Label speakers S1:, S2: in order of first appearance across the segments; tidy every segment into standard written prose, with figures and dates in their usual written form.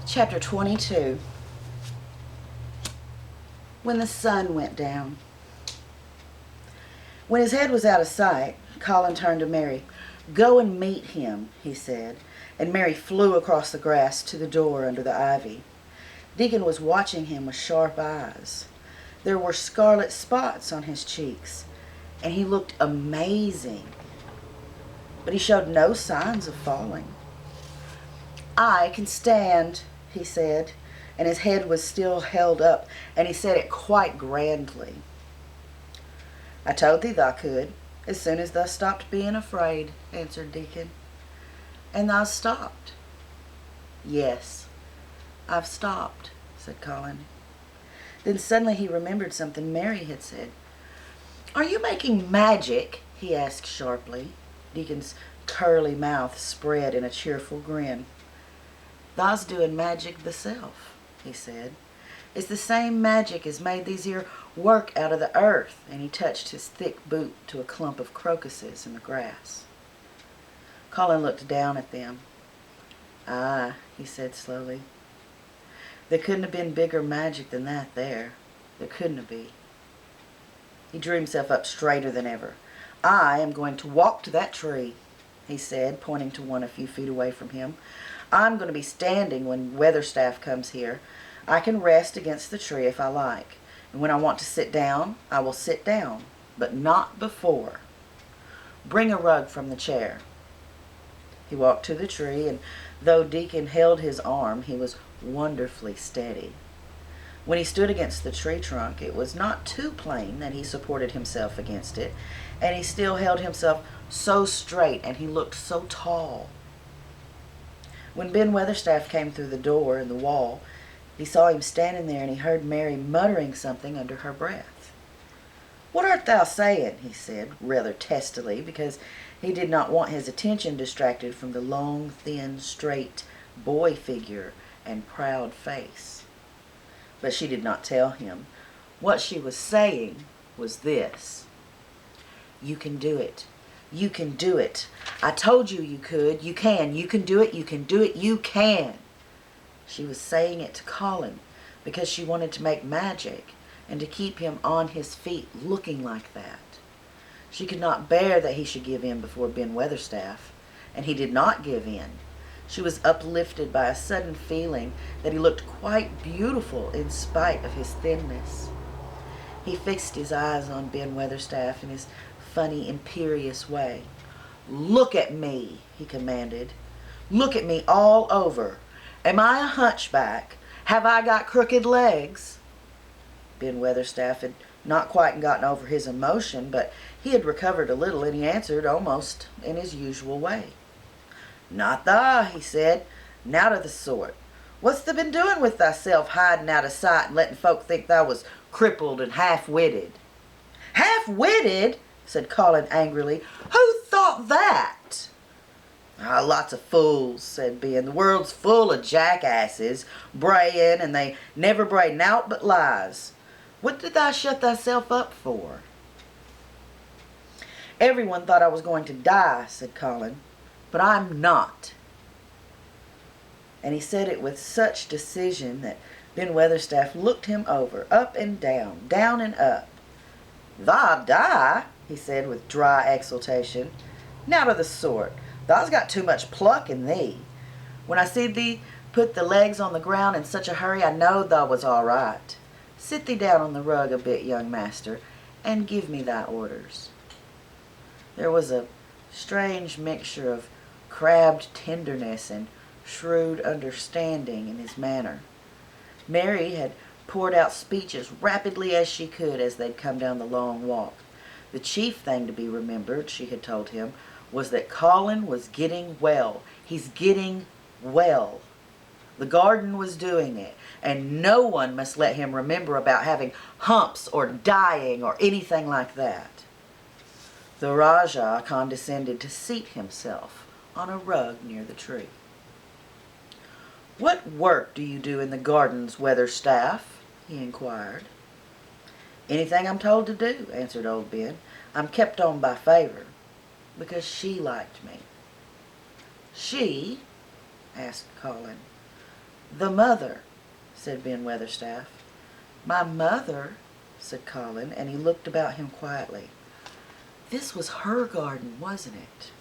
S1: Chapter 22. When the sun went down. When his head was out of sight, Colin turned to Mary. "Go and meet him," he said, and Mary flew across the grass to the door under the ivy. Deacon was watching him with sharp eyes. There were scarlet spots on his cheeks, and he looked amazing, but he showed no signs of falling. "I can stand," he said, and his head was still held up, and he said it quite grandly. "I told thee thou could, as soon as thou stopped being afraid," answered Deacon. "And thou stopped?" "Yes, I've stopped," said Colin. Then suddenly he remembered something Mary had said. "Are you making magic?" he asked sharply. Deacon's curly mouth spread in a cheerful grin. "Thou's doing magic thyself," he said. "It's the same magic as made these here work out of the earth," and he touched his thick boot to a clump of crocuses in the grass. Colin looked down at them. "Ah," he said slowly. "There couldn't have been bigger magic than that there. There couldn't have been." He drew himself up straighter than ever. "I am going to walk to that tree," he said, pointing to one a few feet away from him. "I'm going to be standing when Weatherstaff comes here. I can rest against the tree if I like. And when I want to sit down, I will sit down, but not before. Bring a rug from the chair." He walked to the tree, and though Deacon held his arm, he was wonderfully steady. When he stood against the tree trunk, it was not too plain that he supported himself against it, and he still held himself so straight, and he looked so tall. When Ben Weatherstaff came through the door in the wall, he saw him standing there, and he heard Mary muttering something under her breath. "What art thou saying?" he said, rather testily, because he did not want his attention distracted from the long, thin, straight boy figure and proud face. But she did not tell him. What she was saying was this: "You can do it. You can do it. I told you you could. You can. You can do it. You can do it. You can." She was saying it to Colin because she wanted to make magic and to keep him on his feet looking like that. She could not bear that he should give in before Ben Weatherstaff, and he did not give in. She was uplifted by a sudden feeling that he looked quite beautiful in spite of his thinness. He fixed his eyes on Ben Weatherstaff in his funny, imperious way. "Look at me," he commanded. "Look at me all over. Am I a hunchback? Have I got crooked legs?" Ben Weatherstaff had not quite gotten over his emotion, but he had recovered a little, and he answered almost in his usual way. "Not tha," he said. "Nowt of the sort. What's thou been doing with thyself, hiding out of sight and letting folk think thou was crippled and half-witted?" "Half-witted?" said Colin angrily. "Who thought that?" "Ah, lots of fools," said Ben. "The world's full of jackasses, braying, and they never bray nowt but lies. What did thou shut thyself up for?" "Everyone thought I was going to die," said Colin, "but I'm not." And he said it with such decision that Ben Weatherstaff looked him over, up and down and up. "Tha die?" he said with dry exultation. "Nowt of the sort. Thou's got too much pluck in thee. When I see thee put the legs on the ground in such a hurry, I knowed thou was all right. Sit thee down on the rug a bit, young master, and give me thy orders." There was a strange mixture of crabbed tenderness and shrewd understanding in his manner. Mary had poured out speech as rapidly as she could as they'd come down the long walk. The chief thing to be remembered, she had told him, was that Colin was getting well. He's getting well. The garden was doing it, and no one must let him remember about having humps or dying or anything like that. The Rajah condescended to seat himself on a rug near the tree. "What work do you do in the gardens, Weatherstaff?" he inquired. "Anything I'm told to do," answered old Ben. "I'm kept on by favor, because she liked me." "She?" asked Colin. "The mother," said Ben Weatherstaff. "My mother," said Colin, and he looked about him quietly. This was her garden, wasn't it?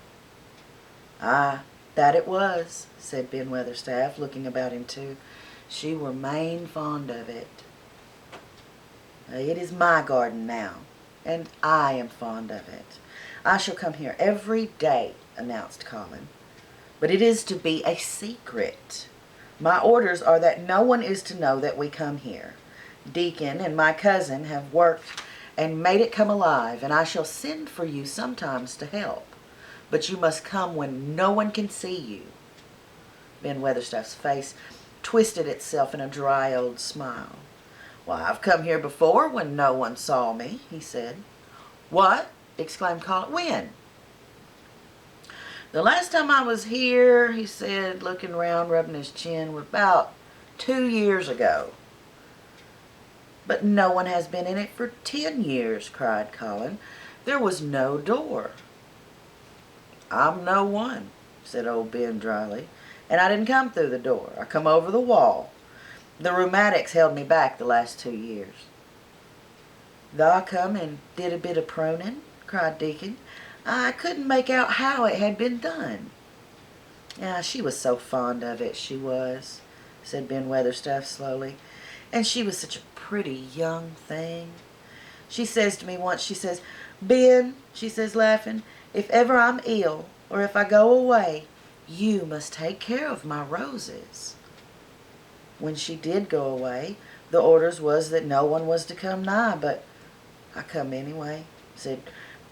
S1: "Ah, that it was," said Ben Weatherstaff, looking about him too. "She were main fond of it. It is my garden now, and I am fond of it. I shall come here every day," announced Colin. "But it is to be a secret. My orders are that no one is to know that we come here. Deacon and my cousin have worked and made it come alive, and I shall send for you sometimes to help. But you must come when no one can see you." Ben Weatherstaff's face twisted itself in a dry old smile. "Why, I've come here before when no one saw me," he said. "What?" exclaimed Colin. "When?" "The last time I was here," he said, looking round, rubbing his chin, "was about 2 years ago." "But no one has been in it for 10 years, cried Colin. "There was no door." "I'm no one," said old Ben dryly, "and I didn't come through the door. I come over the wall. The rheumatics held me back the last 2 years." "Thou come and did a bit of pruning?" cried Deacon. "I couldn't make out how it had been done." "Ah, she was so fond of it, she was," said Ben Weatherstaff slowly. "And she was such a pretty young thing. She says to me once, she says, 'Ben,' she says, laughing, 'if ever I'm ill, or if I go away, you must take care of my roses.' When she did go away, the orders was that no one was to come nigh, but I come anyway," said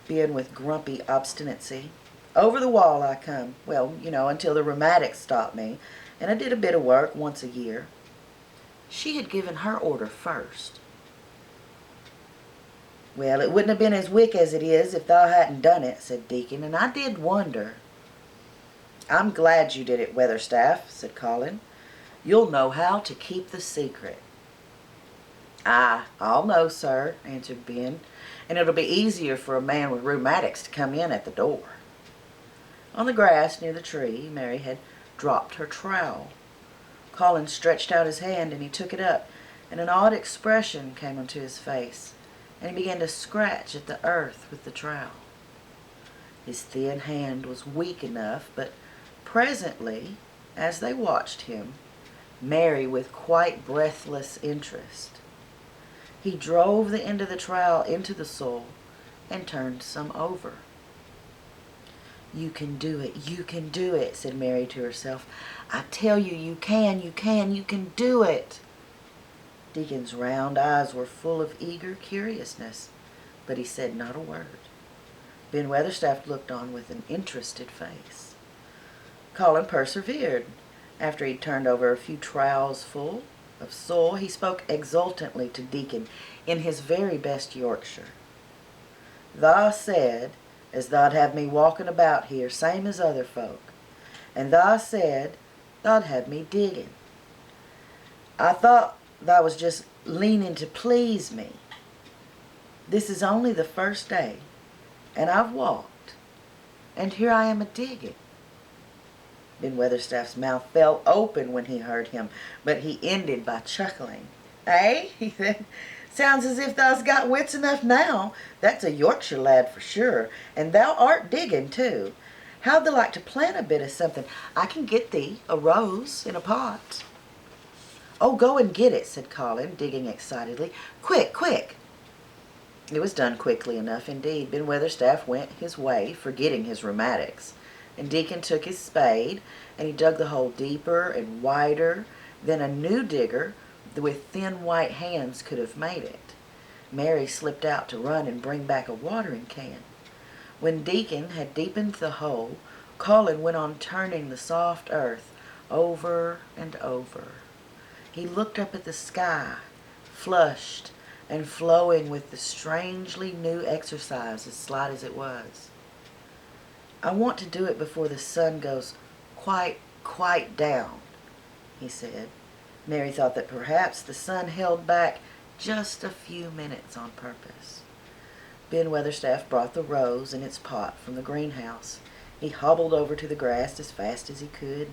S1: Ben with grumpy obstinacy. "Over the wall I come, well, until the rheumatics stopped me, and I did a bit of work once a year." She had given her order first. "Well, it wouldn't have been as wick as it is if thou hadn't done it," said Deacon, "and I did wonder." "I'm glad you did it, Weatherstaff," said Colin. "You'll know how to keep the secret." "Aye, I'll know, sir," answered Ben, "and it'll be easier for a man with rheumatics to come in at the door." On the grass near the tree, Mary had dropped her trowel. Colin stretched out his hand, and he took it up, and an odd expression came into his face, and he began to scratch at the earth with the trowel. His thin hand was weak enough, but presently, as they watched him, Mary with quite breathless interest, he drove the end of the trowel into the soil and turned some over. "You can do it, you can do it," said Mary to herself. "I tell you, you can do it." Deacon's round eyes were full of eager curiousness, but he said not a word. Ben Weatherstaff looked on with an interested face. Colin persevered. After he'd turned over a few trowels full of soil, he spoke exultantly to Deacon in his very best Yorkshire. "Thou said as thou'd have me walking about here same as other folk, and thou said thou'd have me digging. I thought thou was just leaning to please me. This is only the first day, and I've walked, and here I am a-digging." Ben Weatherstaff's mouth fell open when he heard him, but he ended by chuckling. "Eh?" he said. "Sounds as if thou's got wits enough now. That's a Yorkshire lad for sure, and thou art digging too. How'd thou like to plant a bit of something? I can get thee a rose in a pot." "Oh, go and get it," said Colin, digging excitedly. "Quick, quick!" It was done quickly enough indeed. Ben Weatherstaff went his way, forgetting his rheumatics, and Deacon took his spade, and he dug the hole deeper and wider than a new digger with thin white hands could have made it. Mary slipped out to run and bring back a watering can. When Deacon had deepened the hole, Colin went on turning the soft earth over and over. He looked up at the sky, flushed and flowing with the strangely new exercise, as slight as it was. "I want to do it before the sun goes quite down," he said. Mary thought that perhaps the sun held back just a few minutes on purpose. Ben Weatherstaff brought the rose in its pot from the greenhouse. He hobbled over to the grass as fast as he could.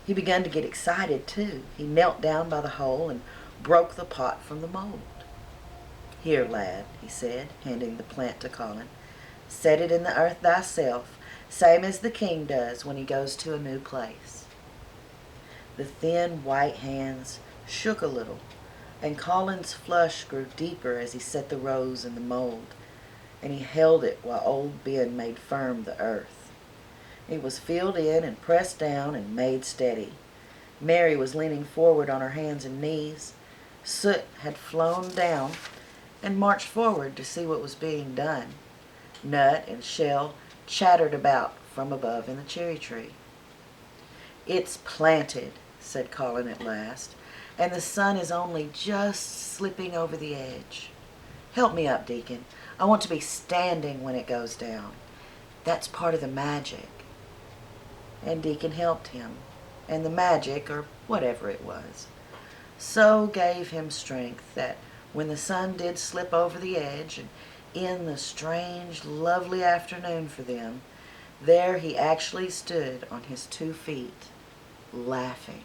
S1: He began to get excited too. He knelt down by the hole and broke the pot from the mold. "Here, lad," he said, handing the plant to Colin. "Set it in the earth thyself, same as the king does when he goes to a new place." The thin white hands shook a little, and Colin's flush grew deeper as he set the rose in the mold, and he held it while old Ben made firm the earth. It was filled in and pressed down and made steady. Mary was leaning forward on her hands and knees. Soot had flown down and marched forward to see what was being done. Nut and Shell chattered about from above in the cherry tree. "It's planted," said Colin at last, "and the sun is only just slipping over the edge. Help me up, Deacon. I want to be standing when it goes down. That's part of the magic." And Deacon helped him, and the magic, or whatever it was, so gave him strength that when the sun did slip over the edge and in the strange, lovely afternoon for them, there he actually stood on his 2 feet, laughing.